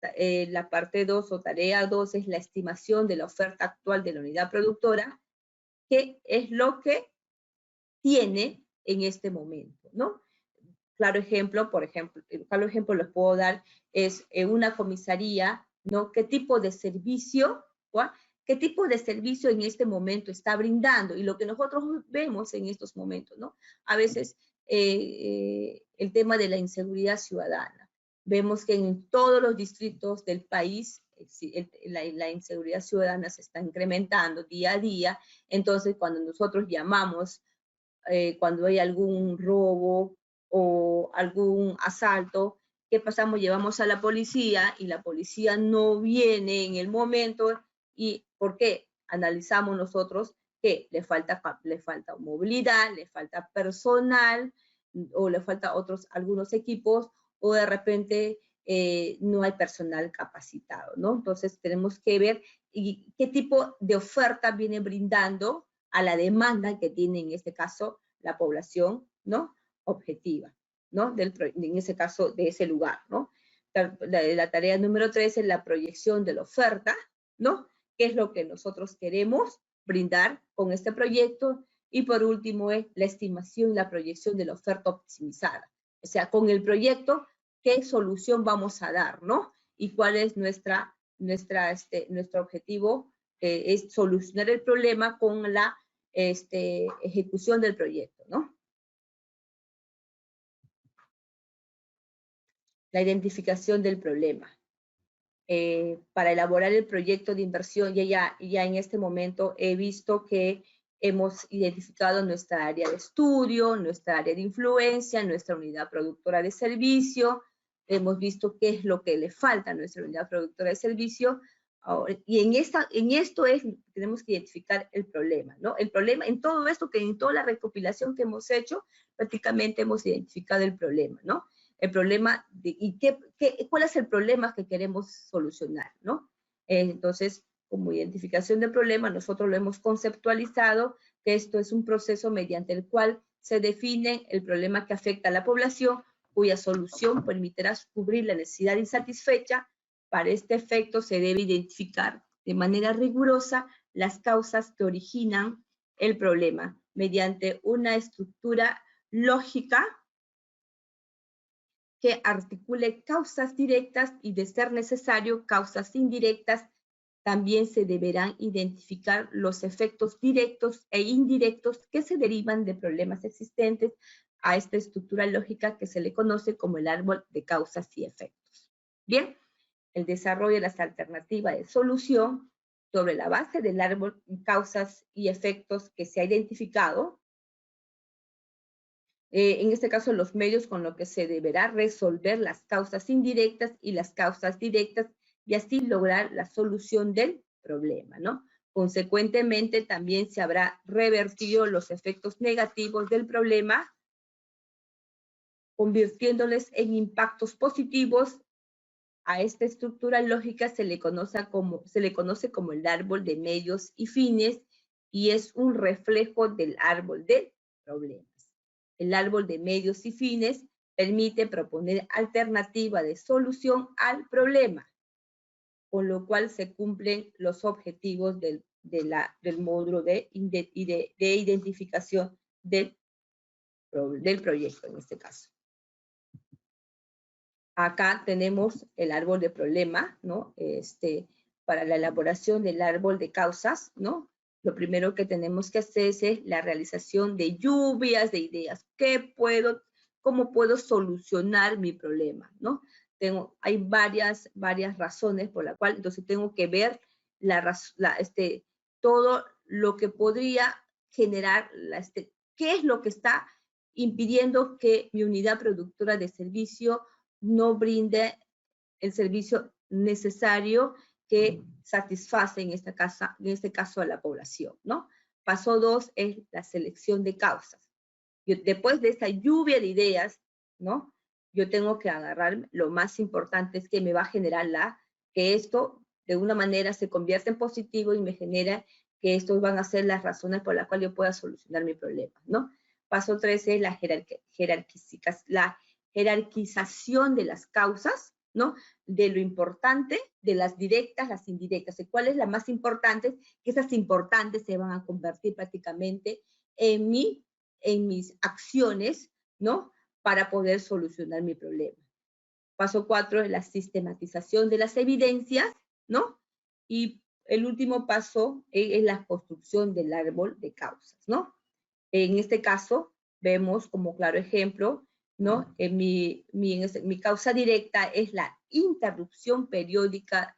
La parte 2 o tarea 2 es la estimación de la oferta actual de la unidad productora, que es lo que tiene en este momento, ¿no? Claro ejemplo, les puedo dar es una comisaría, ¿no? ¿Qué tipo de servicio, ¿no? ¿Qué tipo de servicio en este momento está brindando? Y lo que nosotros vemos en estos momentos, ¿no? A veces el tema de la inseguridad ciudadana. Vemos que en todos los distritos del país la inseguridad ciudadana se está incrementando día a día. Entonces, cuando nosotros llamamos, cuando hay algún robo o algún asalto, ¿qué pasamos? Llevamos a la policía y la policía no viene en el momento. ¿Y por qué? Analizamos nosotros que le falta movilidad, le falta personal o le falta algunos equipos o de repente no hay personal capacitado, ¿no? Entonces tenemos que ver qué tipo de oferta viene brindando a la demanda que tiene en este caso la población, ¿no? Objetiva, ¿no? En ese caso, de ese lugar, ¿no? La tarea número 3 es la proyección de la oferta, ¿no? ¿Qué es lo que nosotros queremos brindar con este proyecto? Y por último es la estimación y la proyección de la oferta optimizada. O sea, con el proyecto, ¿qué solución vamos a dar, ¿no? Y cuál es nuestro objetivo, es solucionar el problema con la ejecución del proyecto, ¿no? La identificación del problema. Para elaborar el proyecto de inversión, ya en este momento he visto que hemos identificado nuestra área de estudio, nuestra área de influencia, nuestra unidad productora de servicio, hemos visto qué es lo que le falta a nuestra unidad productora de servicio. Ahora, y en esto tenemos que identificar el problema, ¿no? El problema, en todo esto, en toda la recopilación que hemos hecho, prácticamente hemos identificado el problema, ¿no? El problema, ¿cuál es el problema que queremos solucionar, ¿no? Entonces, como identificación del problema, nosotros lo hemos conceptualizado, que esto es un proceso mediante el cual se define el problema que afecta a la población, cuya solución permitirá cubrir la necesidad insatisfecha Para este efecto se debe identificar de manera rigurosa las causas que originan el problema mediante una estructura lógica que articule causas directas y, de ser necesario, causas indirectas. También se deberán identificar los efectos directos e indirectos que se derivan de problemas existentes a esta estructura lógica que se le conoce como el árbol de causas y efectos. Bien, el desarrollo de las alternativas de solución sobre la base del árbol de causas y efectos que se ha identificado. En este caso, los medios con los que se deberá resolver las causas indirectas y las causas directas y así lograr la solución del problema, ¿no? Consecuentemente, también se habrá revertido los efectos negativos del problema, convirtiéndoles en impactos positivos. A esta estructura lógica se le conoce como el árbol de medios y fines y es un reflejo del árbol de problemas. El árbol de medios y fines permite proponer alternativa de solución al problema, con lo cual se cumplen los objetivos del módulo de identificación del proyecto en este caso. Acá tenemos el árbol de problema, ¿no? Para la elaboración del árbol de causas, ¿no? Lo primero que tenemos que hacer es la realización de lluvias de ideas. ¿Cómo puedo solucionar mi problema, ¿no? Hay varias razones por las cuales, entonces tengo que ver todo lo que podría generar, qué es lo que está impidiendo que mi unidad productora de servicio no brinde el servicio necesario que satisface en este caso a la población, ¿no? Paso 2 es la selección de causas. Después de esta lluvia de ideas, ¿no? Yo tengo que agarrar lo más importante es que me va a generar que esto de una manera se convierta en positivo y me genera que estos van a ser las razones por las cuales yo pueda solucionar mi problema, ¿no? Paso 3 es la jerarquización de las causas, ¿no? De lo importante, de las directas, las indirectas. ¿Cuál es la más importante? Que esas importantes se van a convertir prácticamente en mis acciones, ¿no? Para poder solucionar mi problema. Paso 4 es la sistematización de las evidencias, ¿no? Y el último paso es la construcción del árbol de causas, ¿no? En este caso, vemos como claro ejemplo, ¿no? Mi causa directa es la interrupción periódica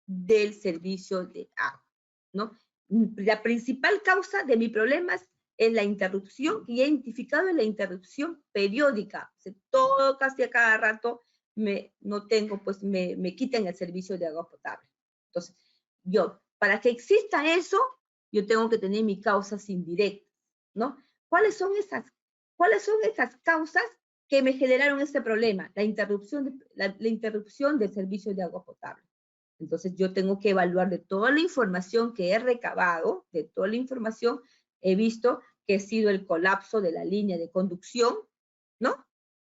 del servicio de agua, ¿no? La principal causa de mi problema es la interrupción, y he identificado la interrupción periódica. O sea, casi a cada rato me quitan el servicio de agua potable. Entonces, para que exista eso, yo tengo que tener mis causas indirectas, ¿no? ¿Cuáles son esas causas que me generaron este problema? La interrupción del servicio de agua potable. Entonces, yo tengo que evaluar de toda la información que he recabado, de toda la información, he visto que ha sido el colapso de la línea de conducción, ¿no?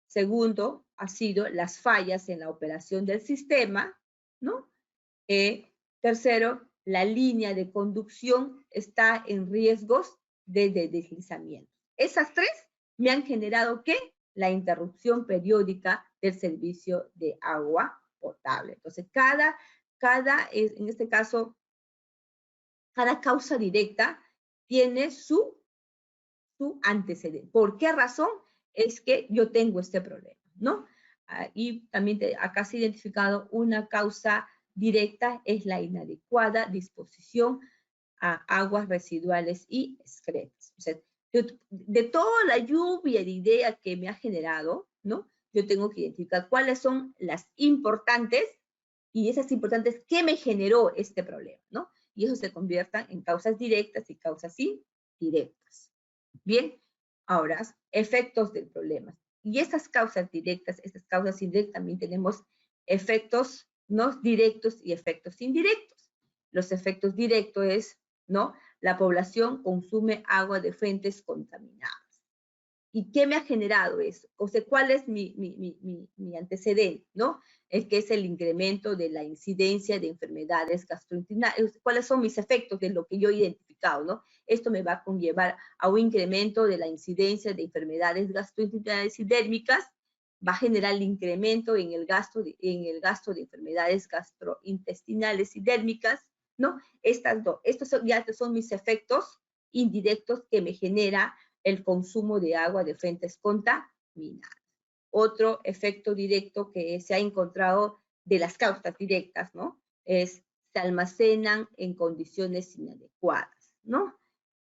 Segundo, ha sido las fallas en la operación del sistema, ¿no? Tercero, la línea de conducción está en riesgos de deslizamiento. Esas tres me han generado, ¿qué? La interrupción periódica del servicio de agua potable. Entonces, en este caso, cada causa directa tiene su antecedente. ¿Por qué razón es que yo tengo este problema, ¿no? Y también acá se ha identificado una causa directa, es la inadecuada disposición a aguas residuales y excretas. O sea, de toda la lluvia de ideas que me ha generado, ¿no? Yo tengo que identificar cuáles son las importantes y esas importantes que me generó este problema, ¿no? Y eso se conviertan en causas directas y causas indirectas. Bien, ahora, efectos del problema. Y esas causas directas, esas causas indirectas, también tenemos efectos no directos y efectos indirectos. Los efectos directos es, ¿no? La población consume agua de fuentes contaminadas. ¿Y qué me ha generado eso? O sea, ¿cuál es mi antecedente, no? Es que es el incremento de la incidencia de enfermedades gastrointestinales. ¿Cuáles son mis efectos de lo que yo he identificado, no? Esto me va a conllevar a un incremento de la incidencia de enfermedades gastrointestinales y dérmicas, va a generar el incremento en el gasto de enfermedades gastrointestinales y dérmicas, ¿no? Estos ya son mis efectos indirectos que me genera el consumo de agua de fuentes contaminadas. Otro efecto directo que se ha encontrado de las causas directas, ¿no? Se almacenan en condiciones inadecuadas, ¿no?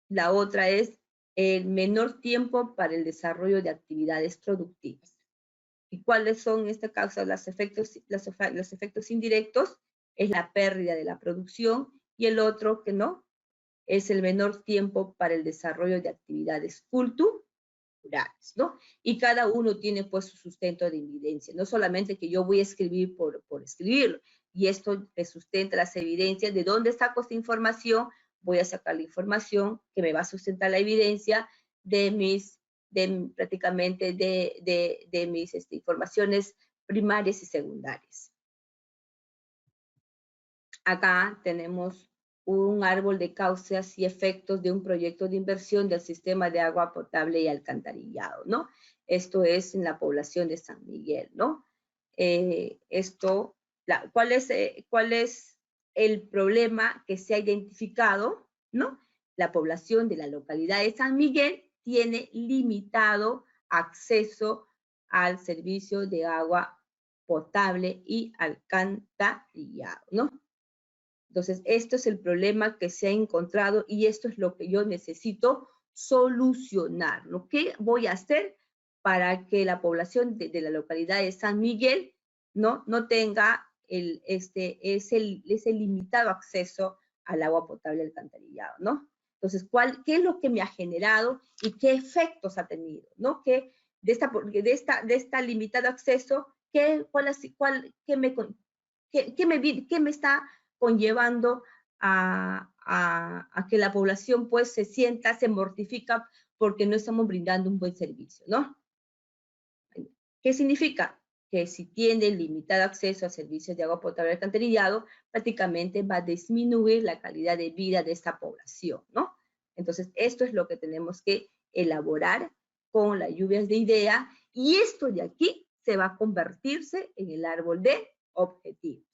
La otra es el menor tiempo para el desarrollo de actividades productivas. ¿Y cuáles son, en este caso, los efectos indirectos? Es la pérdida de la producción, y el otro, que no, es el menor tiempo para el desarrollo de actividades culturales, ¿no? Y cada uno tiene pues su sustento de evidencia, no solamente que yo voy a escribir por escribirlo, y esto te sustenta las evidencias. ¿De dónde saco esta información? Voy a sacar la información que me va a sustentar la evidencia de mis informaciones primarias y secundarias. Acá tenemos un árbol de causas y efectos de un proyecto de inversión del sistema de agua potable y alcantarillado, ¿no? Esto es en la población de San Miguel, ¿no? ¿Cuál es el problema que se ha identificado, ¿no? La población de la localidad de San Miguel tiene limitado acceso al servicio de agua potable y alcantarillado, ¿no? Entonces, esto es el problema que se ha encontrado y esto es lo que yo necesito solucionar. ¿Lo que voy a hacer para que la población de la localidad de San Miguel no tenga ese limitado acceso al agua potable alcantarillado, ¿no? Entonces, ¿qué es lo que me ha generado y qué efectos ha tenido, ¿no? Que de esta limitado acceso, ¿qué me está conllevando a que la población pues se mortifica porque no estamos brindando un buen servicio, ¿no? ¿Qué significa? Que si tiene limitado acceso a servicios de agua potable alcantarillado, prácticamente va a disminuir la calidad de vida de esta población, ¿no? Entonces, esto es lo que tenemos que elaborar con las lluvias de idea, y esto de aquí se va a convertirse en el árbol de objetivos.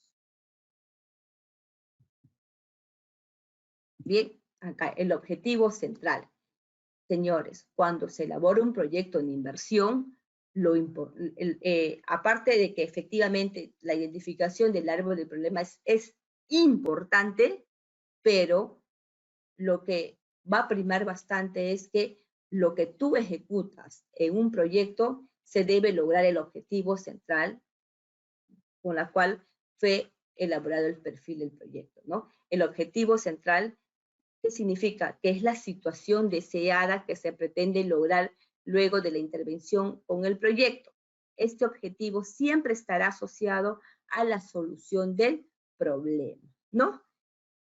Bien, acá el objetivo central. Señores, cuando se elabora un proyecto en inversión, aparte de que efectivamente la identificación del árbol del problema es importante, pero lo que va a primar bastante es que lo que tú ejecutas en un proyecto se debe lograr el objetivo central con la cual fue elaborado el perfil del proyecto, ¿no? El objetivo central, ¿qué significa? Que es la situación deseada que se pretende lograr luego de la intervención con el proyecto. Este objetivo siempre estará asociado a la solución del problema, ¿no?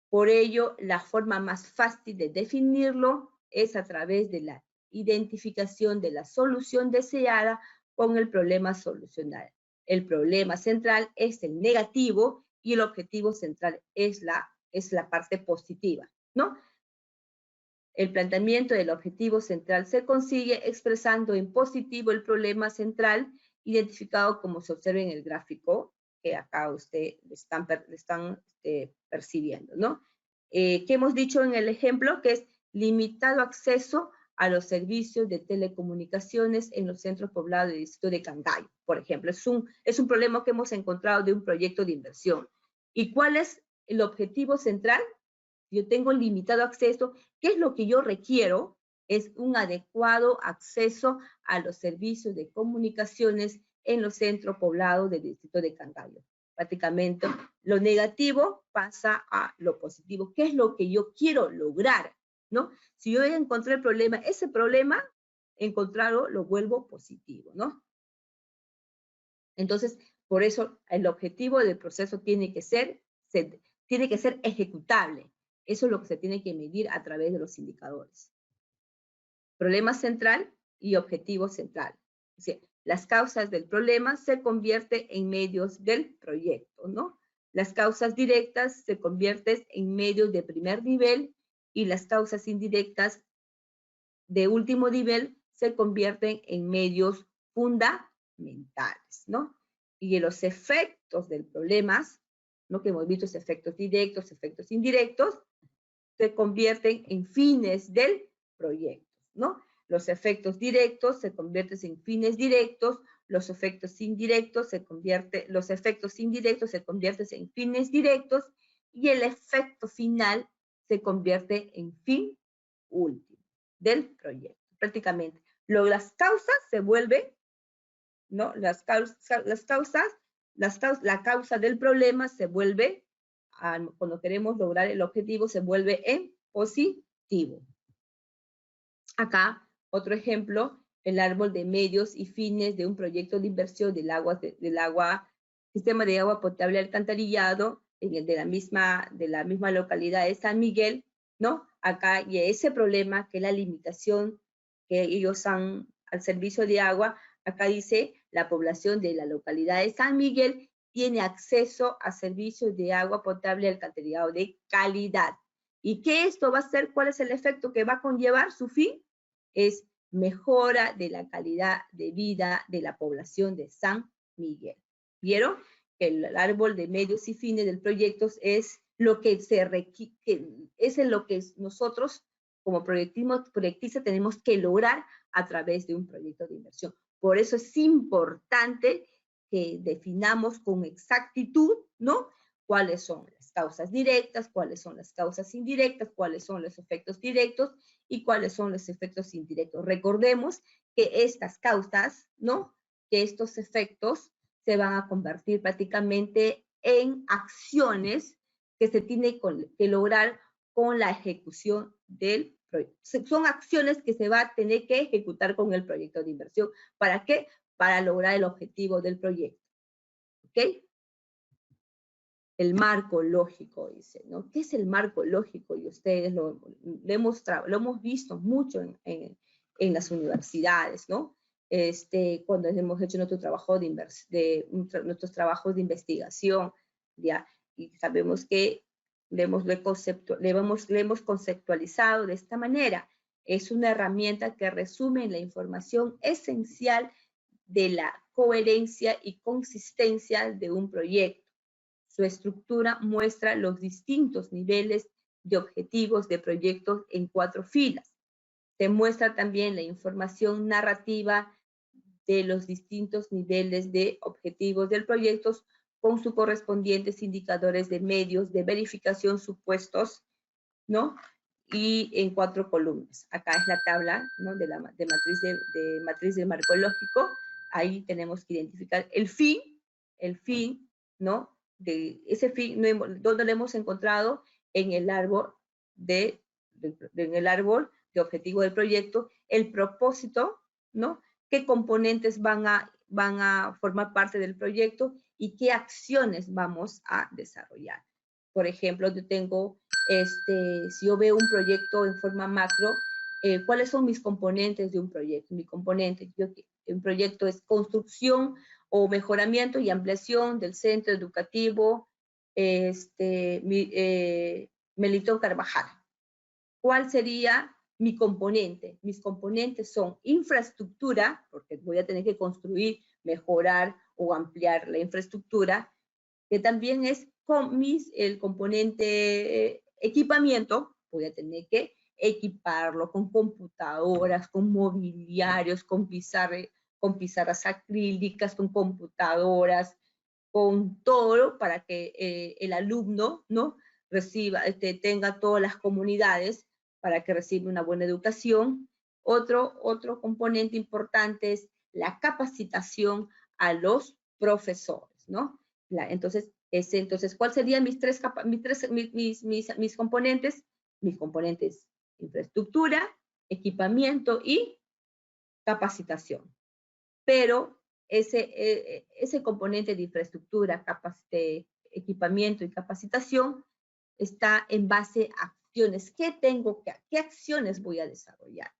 Por ello, la forma más fácil de definirlo es a través de la identificación de la solución deseada con el problema solucionado. El problema central es el negativo y el objetivo central es la parte positiva, ¿no? El planteamiento del objetivo central se consigue expresando en positivo el problema central, identificado como se observa en el gráfico que acá usted están percibiendo, ¿no? ¿Qué hemos dicho en el ejemplo? Que es limitado acceso a los servicios de telecomunicaciones en los centros poblados del distrito de Cangallo, por ejemplo. Es un problema que hemos encontrado de un proyecto de inversión. ¿Y cuál es el objetivo central? Yo tengo limitado acceso. ¿Qué es lo que yo requiero? Es un adecuado acceso a los servicios de comunicaciones en los centros poblados del distrito de Cangallo. Prácticamente lo negativo pasa a lo positivo. ¿Qué es lo que yo quiero lograr? ¿No? Si yo encontré el problema, ese problema, encontrarlo, lo vuelvo positivo, ¿no? Entonces, por eso el objetivo del proceso tiene que ser ejecutable. Eso es lo que se tiene que medir a través de los indicadores. Problema central, y objetivo central. O sea, las causas del problema se convierten en medios del proyecto, ¿no? Las causas directas se convierten en medios de primer nivel y las causas indirectas de último nivel se convierten en medios fundamentales, ¿no? Y los efectos del problema, ¿no? Que hemos visto, efectos directos, efectos indirectos, se convierten en fines del proyecto, ¿no? Los efectos directos se convierten en fines directos, los efectos indirectos se convierten en fines directos y el efecto final se convierte en fin último del proyecto, prácticamente. Las causas se vuelven, ¿no? La causa del problema se vuelve, cuando queremos lograr el objetivo, se vuelve en positivo. Acá, otro ejemplo, el árbol de medios y fines de un proyecto de inversión del sistema de agua potable alcantarillado de la misma localidad de San Miguel, ¿no? Acá, y ese problema, que es la limitación que ellos han al servicio de agua, acá dice, la población de la localidad de San Miguel tiene acceso a servicios de agua potable alcantarillado de calidad. ¿Y qué esto va a hacer? ¿Cuál es el efecto que va a conllevar su fin? Es mejora de la calidad de vida de la población de San Miguel. ¿Vieron? El árbol de medios y fines del proyecto es lo que es en lo que nosotros como proyectistas tenemos que lograr a través de un proyecto de inversión. Por eso es importante que definamos con exactitud, ¿no? Cuáles son las causas directas, cuáles son las causas indirectas, cuáles son los efectos directos y cuáles son los efectos indirectos. Recordemos que estas causas, ¿no? Que estos efectos se van a convertir prácticamente en acciones que se tiene que lograr con la ejecución del proyecto. Son acciones que se va a tener que ejecutar con el proyecto de inversión. ¿Para qué? Para lograr el objetivo del proyecto. ¿Ok? El marco lógico, dice, ¿no? ¿Qué es el marco lógico? Y ustedes lo hemos visto mucho en las universidades, ¿no? Cuando hemos hecho nuestros trabajos de investigación, ¿ya? Y sabemos que le hemos conceptualizado de esta manera. Es una herramienta que resume la información esencial de la coherencia y consistencia de un proyecto. Su estructura muestra los distintos niveles de objetivos de proyectos en 4 filas. Se muestra también la información narrativa de los distintos niveles de objetivos del proyecto con sus correspondientes indicadores de medios de verificación supuestos, ¿no? Y en 4 columnas. Acá es la tabla, ¿no? de matriz de marco lógico. Ahí tenemos que identificar el fin, ¿no? De ese fin, ¿dónde lo hemos encontrado? En el árbol de objetivo del proyecto, el propósito, ¿no? ¿Qué componentes van a formar parte del proyecto y qué acciones vamos a desarrollar? Por ejemplo, yo tengo, si yo veo un proyecto en forma macro, ¿cuáles son mis componentes de un proyecto? Un proyecto es construcción o mejoramiento y ampliación del centro educativo Melitón Carvajal. ¿Cuál sería mi componente? Mis componentes son infraestructura, porque voy a tener que construir, mejorar o ampliar la infraestructura, que también es el componente equipamiento, voy a tener que equiparlo con computadoras, con mobiliarios, con pizarras acrílicas, con computadoras, con todo para que el alumno, ¿no? reciba, tenga todas las comunidades para que reciba una buena educación. Otro componente importante es la capacitación a los profesores, ¿no? Entonces, ¿cuáles serían mis componentes? Mis componentes, infraestructura, equipamiento y capacitación. Pero ese componente de infraestructura, equipamiento y capacitación está en base a acciones. ¿Qué acciones voy a desarrollar?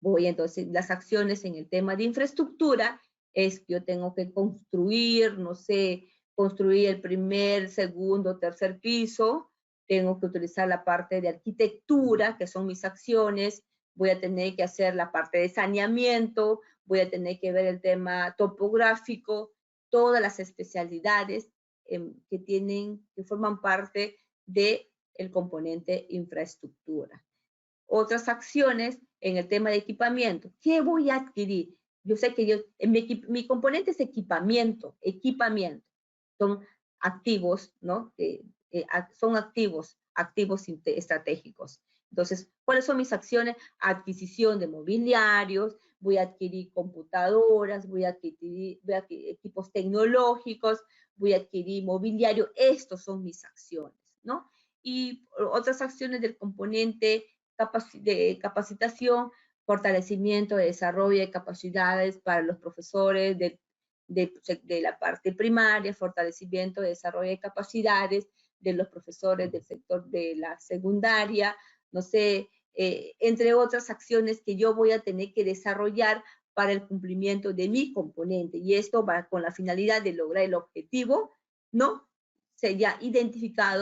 Voy entonces, las acciones en el tema de infraestructura es que yo tengo que construir, no sé, construir el primer, segundo, tercer piso, tengo que utilizar la parte de arquitectura, que son mis acciones, voy a tener que hacer la parte de saneamiento, voy a tener que ver el tema topográfico, todas las especialidades que forman parte del componente infraestructura. Otras acciones en el tema de equipamiento. ¿Qué voy a adquirir? Yo sé que mi componente es equipamiento. Son activos, ¿no? Son activos estratégicos. Entonces, ¿cuáles son mis acciones? Adquisición de mobiliarios, voy a adquirir computadoras, voy a adquirir equipos tecnológicos, voy a adquirir mobiliario. Estos son mis acciones, ¿no? Y otras acciones del componente de capacitación, fortalecimiento, desarrollo de capacidades para los profesores de la parte primaria, fortalecimiento, desarrollo de capacidades de los profesores del sector de la secundaria, no sé, entre otras acciones que yo voy a tener que desarrollar para el cumplimiento de mi componente. Y esto va con la finalidad de lograr el objetivo, ¿no? Sería identificado